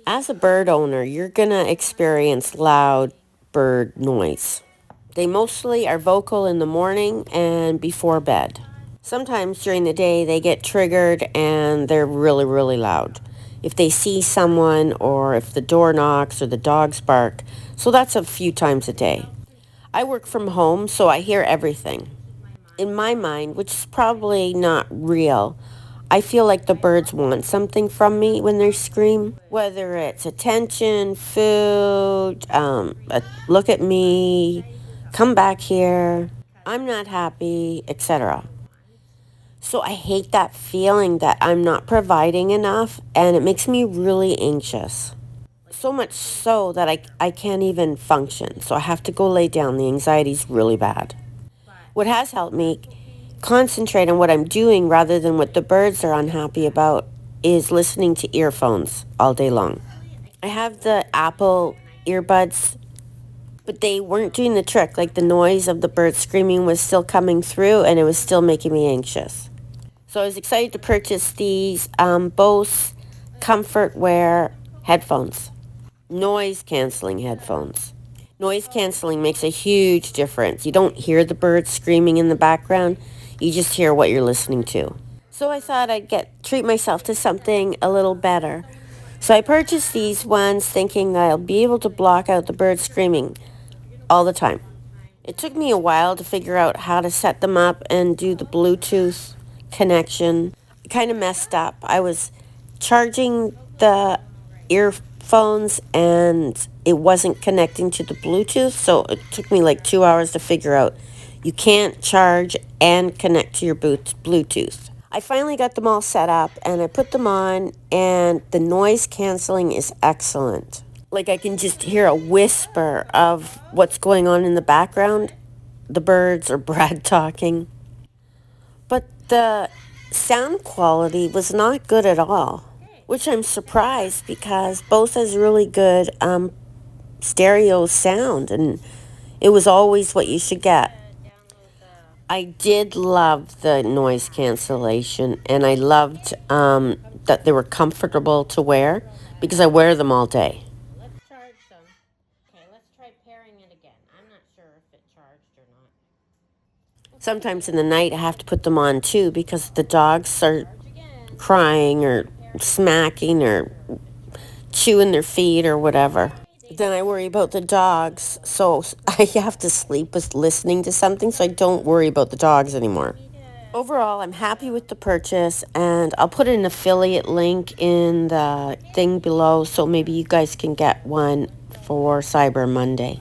As a bird owner, you're going to experience loud bird noise. They mostly are vocal in the morning and before bed. Sometimes during the day, they get triggered and they're really, really loud. If they see someone or if the door knocks or the dogs bark, so that's a few times a day. I work from home, so I hear everything. In my mind, which is probably not real, I feel like the birds want something from me when they scream, whether it's attention, food, look at me, come back here, I'm not happy, etc. So I hate that feeling that I'm not providing enough, and it makes me really anxious. So much so that I can't even function. So I have to go lay down. The anxiety's really bad. What has helped me concentrate on what I'm doing rather than what the birds are unhappy about is listening to earphones all day long. I have the Apple earbuds, but they weren't doing the trick. Like the noise of the birds screaming was still coming through and it was still making me anxious. So I was excited to purchase these Bose Comfort Wear headphones, noise canceling headphones. Noise canceling makes a huge difference. You don't hear the birds screaming in the background, you just hear what you're listening to. So I thought I'd treat myself to something a little better. So I purchased these ones thinking that I'll be able to block out the birds screaming all the time. It took me a while to figure out how to set them up and do the Bluetooth connection. I kind of messed up. I was charging the earphones and it wasn't connecting to the Bluetooth, so it took me like 2 hours to figure out you can't charge and connect to your Bluetooth. I finally got them all set up and I put them on, and the noise canceling is excellent. Like I can just hear a whisper of what's going on in the background, the birds or Brad talking. But the sound quality was not good at all, which I'm surprised because Bose has really good stereo sound, and it was always what you should get. I did love the noise cancellation, and I loved that they were comfortable to wear because I wear them all day. Let's charge them. Okay, let's try pairing it again. I'm not sure if it charged or not. Sometimes in the night I have to put them on too because the dogs are crying or smacking or chewing their feet or whatever. Then I worry about the dogs, so I have to sleep with listening to something, so I don't worry about the dogs anymore. Overall, I'm happy with the purchase, and I'll put an affiliate link in the thing below so maybe you guys can get one for Cyber Monday.